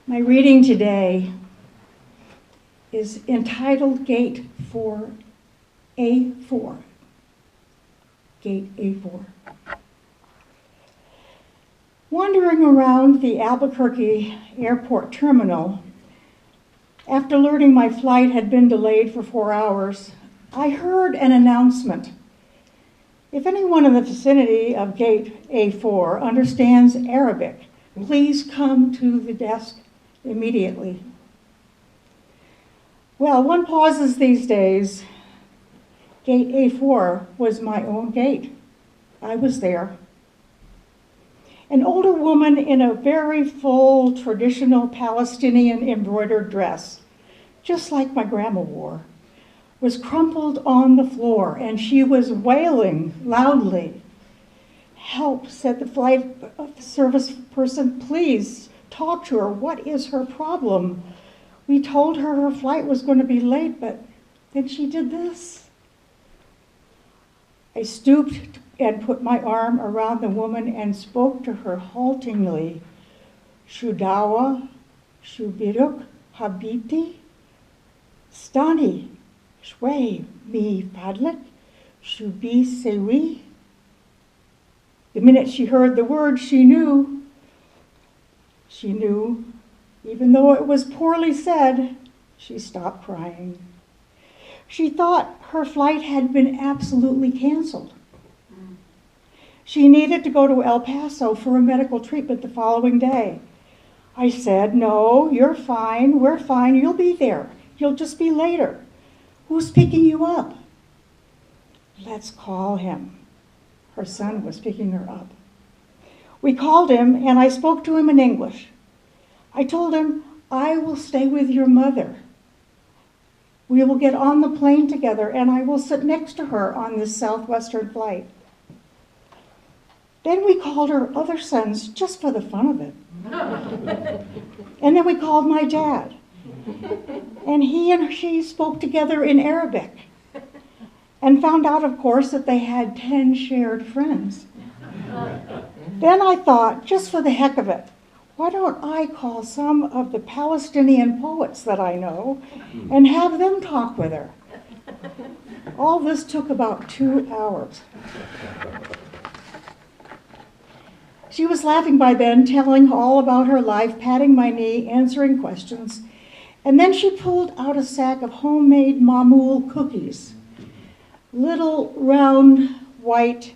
My reading today is entitled Gate for A4. Gate A4. Wandering around the Albuquerque airport terminal, after learning my flight had been delayed for 4 hours, I heard an announcement. If anyone in the vicinity of Gate A4 understands Arabic, please come to the desk immediately. Well, one pauses these days. Gate A4 was my own gate. I was there. An older woman in a very full traditional Palestinian embroidered dress, just like my grandma wore, was crumpled on the floor, and she was wailing loudly. "Help," said the flight service person. "Please talk to her. What is her problem? We told her her flight was going to be late, but then she did this." I stooped and put my arm around the woman and spoke to her haltingly. "Shudawa, Shubiruk, Habiti, Stani, Shway, Mi Padlik, Shubi Sewi." The minute she heard the word, she knew. She knew, even though it was poorly said. She stopped crying. She thought her flight had been absolutely canceled. She needed to go to El Paso for a medical treatment the following day. I said, "No, you're fine. We're fine. You'll be there. You'll just be later. Who's picking you up?" "Let's call him." Her son was picking her up. We called him, and I spoke to him in English. I told him, "I will stay with your mother. We will get on the plane together, and I will sit next to her on this Southwestern flight." Then we called her other sons just for the fun of it. And then we called my dad. And he and she spoke together in Arabic. And found out, of course, that they had 10 shared friends. Then I thought, just for the heck of it, why don't I call some of the Palestinian poets that I know and have them talk with her? All this took about 2 hours. She was laughing by then, telling all about her life, patting my knee, answering questions. And then she pulled out a sack of homemade mamul cookies, little round white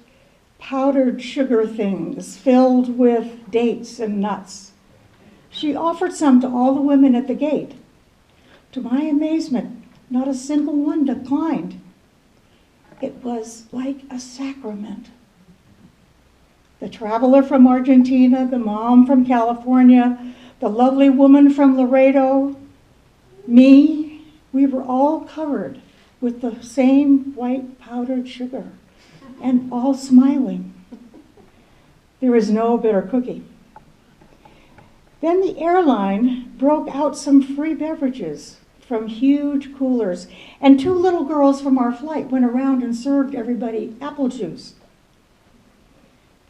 powdered sugar things filled with dates and nuts. She offered some to all the women at the gate. To my amazement, not a single one declined. It was like a sacrament. The traveler from Argentina, the mom from California, the lovely woman from Laredo, me, we were all covered with the same white powdered sugar and all smiling. There is no bitter cookie. Then the airline broke out some free beverages from huge coolers, and 2 little girls from our flight went around and served everybody apple juice.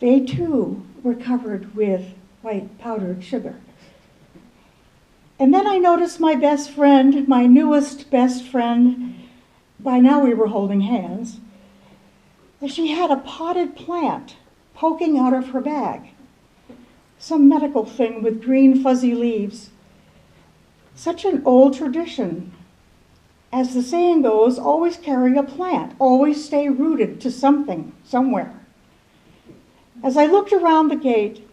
They too were covered with white powdered sugar. And then I noticed my best friend, my newest best friend, by now we were holding hands, that she had a potted plant poking out of her bag. Some medical thing with green fuzzy leaves. Such an old tradition. As the saying goes, always carry a plant, always stay rooted to something, somewhere. As I looked around the gate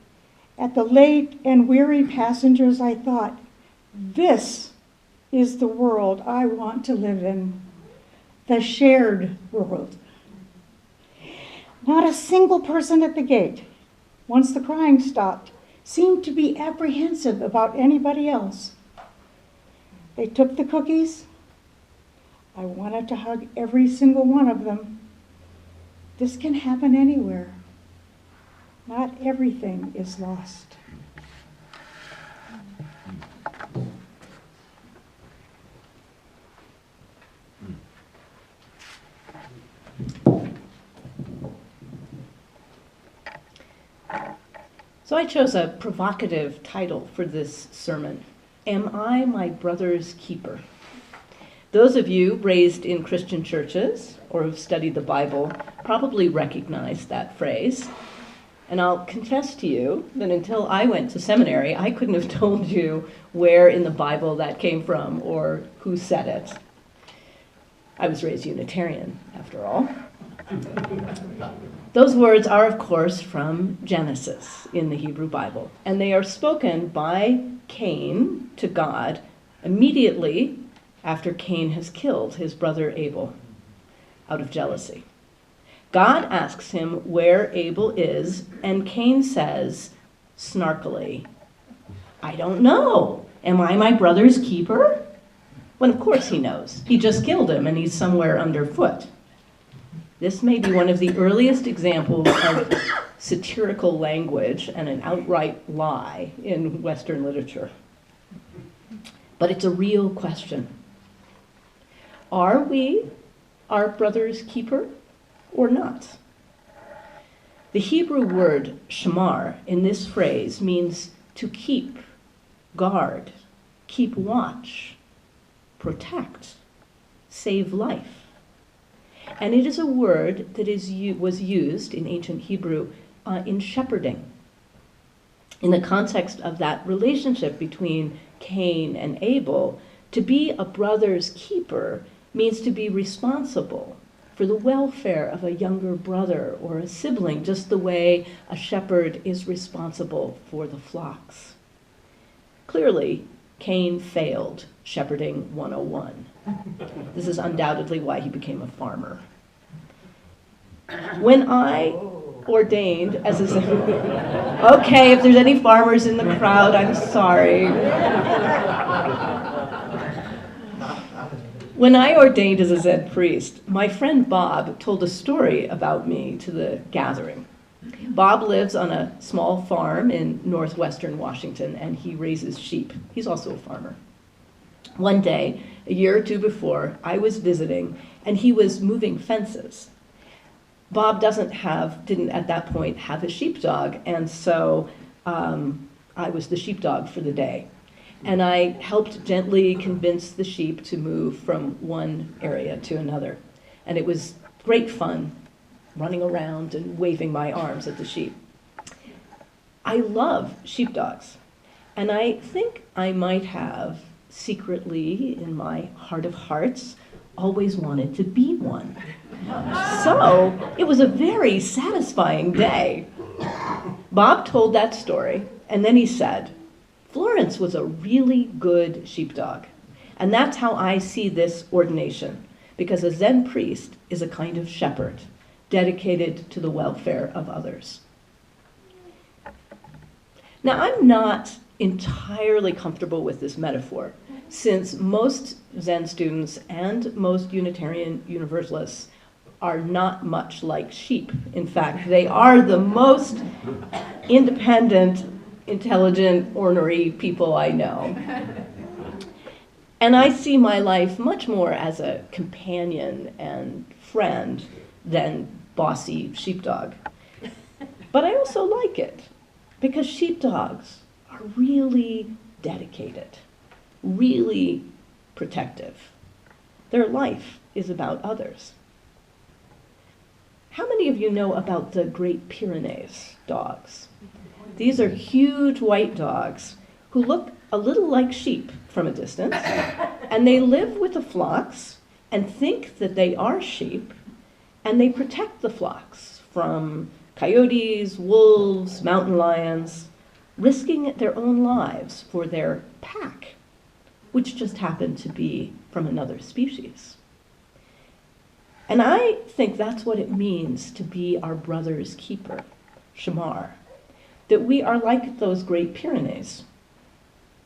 at the late and weary passengers, I thought, this is the world I want to live in, the shared world. Not a single person at the gate, once the crying stopped, seemed to be apprehensive about anybody else. They took the cookies. I wanted to hug every single one of them. This can happen anywhere. Not everything is lost. So I chose a provocative title for this sermon. Am I my brother's keeper? Those of you raised in Christian churches or who've studied the Bible probably recognize that phrase. And I'll confess to you that until I went to seminary, I couldn't have told you where in the Bible that came from or who said it. I was raised Unitarian, after all. Those words are, of course, from Genesis in the Hebrew Bible, and they are spoken by Cain to God immediately after Cain has killed his brother Abel out of jealousy. God asks him where Abel is, and Cain says, snarkily, I don't know. Am I my brother's keeper? When of course he knows. He just killed him and he's somewhere underfoot. This may be one of the earliest examples of satirical language and an outright lie in Western literature. But it's a real question. Are we our brother's keeper or not? The Hebrew word shamar in this phrase means to keep, guard, keep watch, protect, save life. And it is a word that was used in ancient Hebrew in shepherding. In the context of that relationship between Cain and Abel, to be a brother's keeper means to be responsible for the welfare of a younger brother or a sibling, just the way a shepherd is responsible for the flocks. Clearly, Cain failed shepherding 101. This is undoubtedly why he became a farmer. When I ordained as a... Okay, if there's any farmers in the crowd, I'm sorry. When I ordained as a Zen priest, my friend Bob told a story about me to the gathering. Bob lives on a small farm in northwestern Washington, and he raises sheep. He's also a farmer. One day, a year or two before, I was visiting, and he was moving fences. Bob didn't at that point have a sheepdog, and so I was the sheepdog for the day. And I helped gently convince the sheep to move from one area to another. And it was great fun running around and waving my arms at the sheep. I love sheepdogs, and I think I might have secretly, in my heart of hearts, always wanted to be one. So it was a very satisfying day. Bob told that story, and then he said, Florence was a really good sheepdog. And that's how I see this ordination, because a Zen priest is a kind of shepherd, dedicated to the welfare of others. Now, I'm not entirely comfortable with this metaphor, since most Zen students and most Unitarian Universalists are not much like sheep. In fact, they are the most independent, intelligent, ornery people I know. And I see my life much more as a companion and friend than bossy sheepdog. But I also like it, because sheepdogs are really dedicated, really protective. Their life is about others. How many of you know about the Great Pyrenees dogs? These are huge white dogs who look a little like sheep from a distance, and they live with the flocks and think that they are sheep, and they protect the flocks from coyotes, wolves, mountain lions, risking their own lives for their pack, which just happen to be from another species. And I think that's what it means to be our brother's keeper, shamar, that we are like those Great Pyrenees,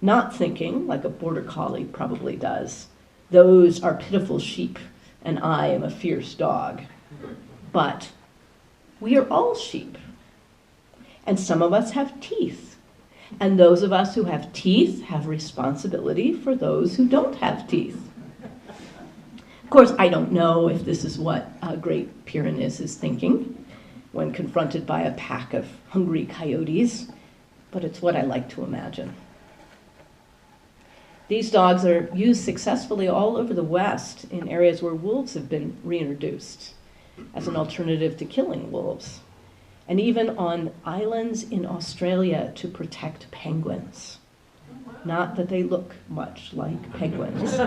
not thinking, like a border collie probably does, those are pitiful sheep and I am a fierce dog. But we are all sheep, and some of us have teeth, and those of us who have teeth have responsibility for those who don't have teeth. Of course, I don't know if this is what Great Pyrenees is thinking when confronted by a pack of hungry coyotes, but it's what I like to imagine. These dogs are used successfully all over the West in areas where wolves have been reintroduced as an alternative to killing wolves, and even on islands in Australia to protect penguins. Not that they look much like penguins.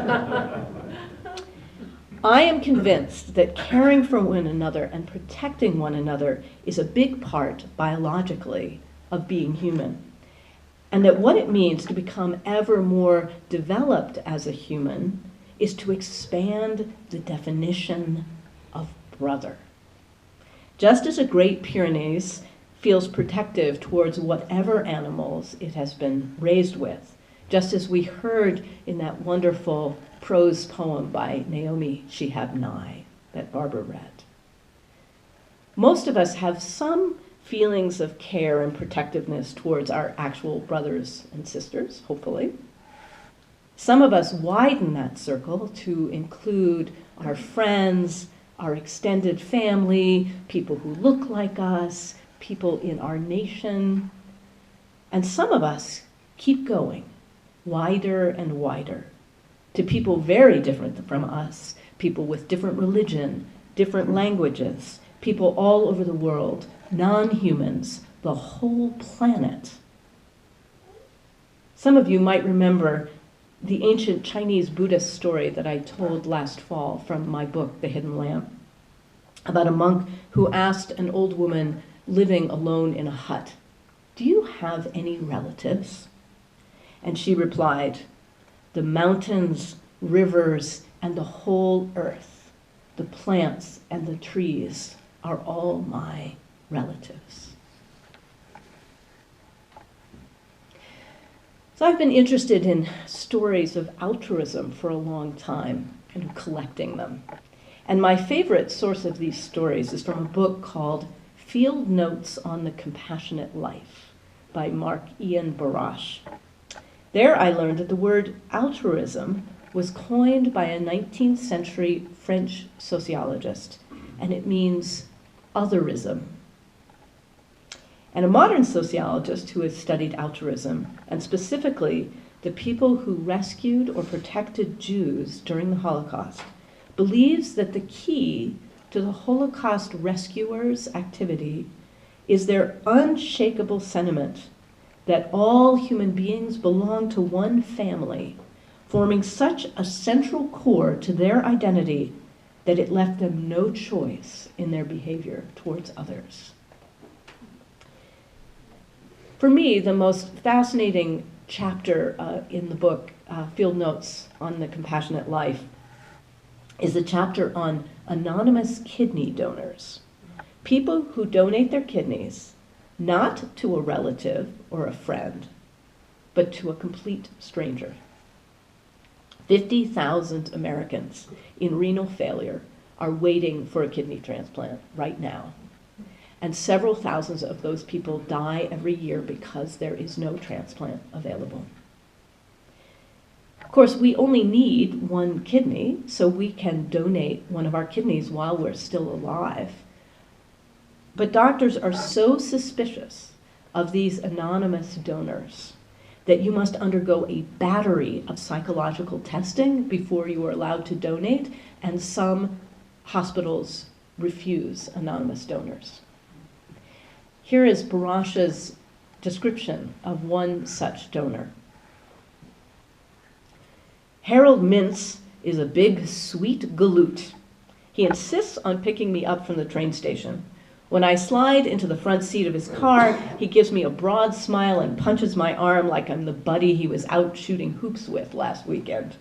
I am convinced that caring for one another and protecting one another is a big part, biologically, of being human, and that what it means to become ever more developed as a human is to expand the definition of brother. Just as a Great Pyrenees feels protective towards whatever animals it has been raised with, just as we heard in that wonderful prose poem by Naomi Shihab Nye that Barbara read. Most of us have some feelings of care and protectiveness towards our actual brothers and sisters, hopefully. Some of us widen that circle to include our friends, our extended family, people who look like us, people in our nation. And some of us keep going wider and wider to people very different from us, people with different religion, different languages, people all over the world, non-humans, the whole planet. Some of you might remember the ancient Chinese Buddhist story that I told last fall from my book, The Hidden Lamp, about a monk who asked an old woman living alone in a hut, "Do you have any relatives?" And she replied, "The mountains, rivers, and the whole earth, the plants and the trees are all my relatives." So I've been interested in stories of altruism for a long time and collecting them. And my favorite source of these stories is from a book called Field Notes on the Compassionate Life by Mark Ian Barash. There I learned that the word altruism was coined by a 19th century French sociologist, and it means otherism. And a modern sociologist who has studied altruism, and specifically the people who rescued or protected Jews during the Holocaust, believes that the key to the Holocaust rescuers' activity is their unshakable sentiment that all human beings belong to one family, forming such a central core to their identity that it left them no choice in their behavior towards others. For me, the most fascinating chapter in the book, Field Notes on the Compassionate Life, is the chapter on anonymous kidney donors, people who donate their kidneys not to a relative or a friend, but to a complete stranger. 50,000 Americans in renal failure are waiting for a kidney transplant right now. And several thousands of those people die every year because there is no transplant available. Of course, we only need one kidney, so we can donate one of our kidneys while we're still alive. But doctors are so suspicious of these anonymous donors that you must undergo a battery of psychological testing before you are allowed to donate, and some hospitals refuse anonymous donors. Here is Barash's description of one such donor. Harold Mintz is a big, sweet galoot. He insists on picking me up from the train station. When I slide into the front seat of his car, he gives me a broad smile and punches my arm like I'm the buddy he was out shooting hoops with last weekend.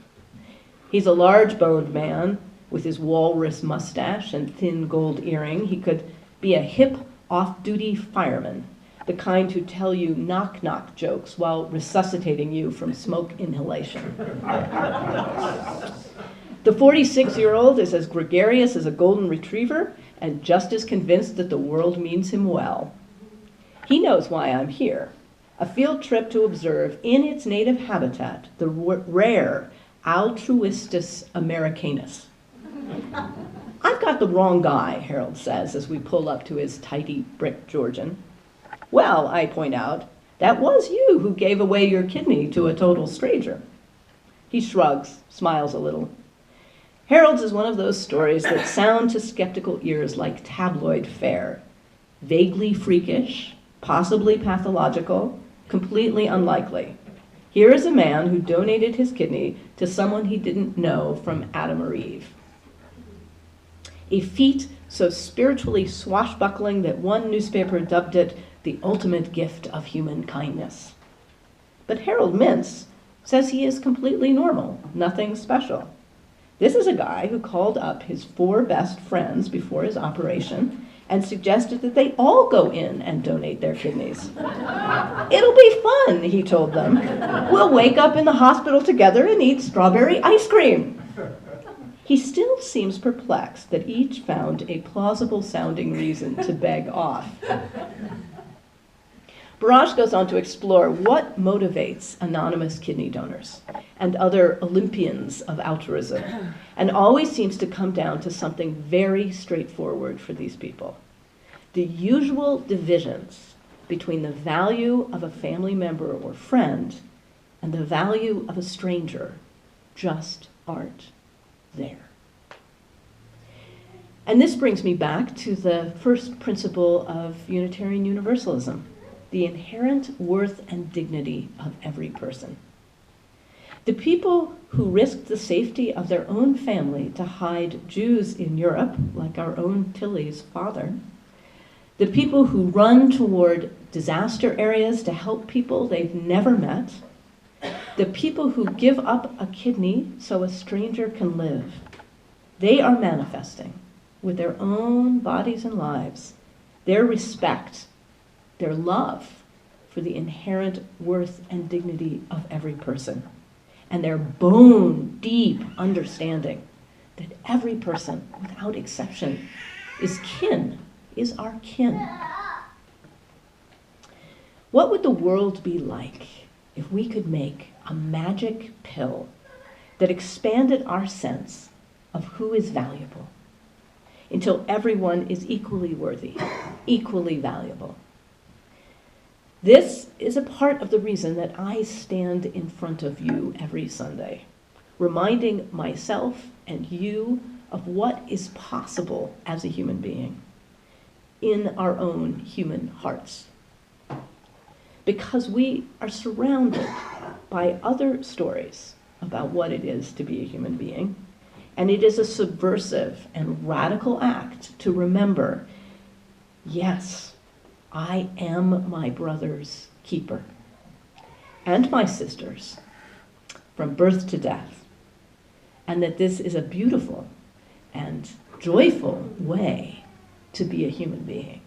He's a large-boned man with his walrus mustache and thin gold earring. He could be a hip, off-duty fireman, the kind who tell you knock-knock jokes while resuscitating you from smoke inhalation. The 46-year-old is as gregarious as a golden retriever and just as convinced that the world means him well. He knows why I'm here, a field trip to observe in its native habitat the rare Altruistus americanus. "I've got the wrong guy," Harold says as we pull up to his tidy brick Georgian. "Well," I point out, "that was you who gave away your kidney to a total stranger." He shrugs, smiles a little. Harold's is one of those stories that sound to skeptical ears like tabloid fare. Vaguely freakish, possibly pathological, completely unlikely. Here is a man who donated his kidney to someone he didn't know from Adam or Eve. A feat so spiritually swashbuckling that one newspaper dubbed it the ultimate gift of human kindness. But Harold Mintz says he is completely normal, nothing special. This is a guy who called up his 4 best friends before his operation and suggested that they all go in and donate their kidneys. It'll be fun, he told them. We'll wake up in the hospital together and eat strawberry ice cream. He still seems perplexed that each found a plausible-sounding reason to beg off. Barrage goes on to explore what motivates anonymous kidney donors and other Olympians of altruism, and always seems to come down to something very straightforward for these people. The usual divisions between the value of a family member or friend and the value of a stranger just aren't there. And this brings me back to the first principle of Unitarian Universalism, the inherent worth and dignity of every person. The people who risked the safety of their own family to hide Jews in Europe, like our own Tilly's father, the people who run toward disaster areas to help people they've never met, the people who give up a kidney so a stranger can live, they are manifesting with their own bodies and lives their respect, their love for the inherent worth and dignity of every person, and their bone-deep understanding that every person, without exception, is our kin. What would the world be like if we could make a magic pill that expanded our sense of who is valuable until everyone is equally worthy, equally valuable? This is a part of the reason that I stand in front of you every Sunday, reminding myself and you of what is possible as a human being in our own human hearts. Because we are surrounded by other stories about what it is to be a human being, and it is a subversive and radical act to remember, yes, I am my brother's keeper and my sister's from birth to death, and that this is a beautiful and joyful way to be a human being.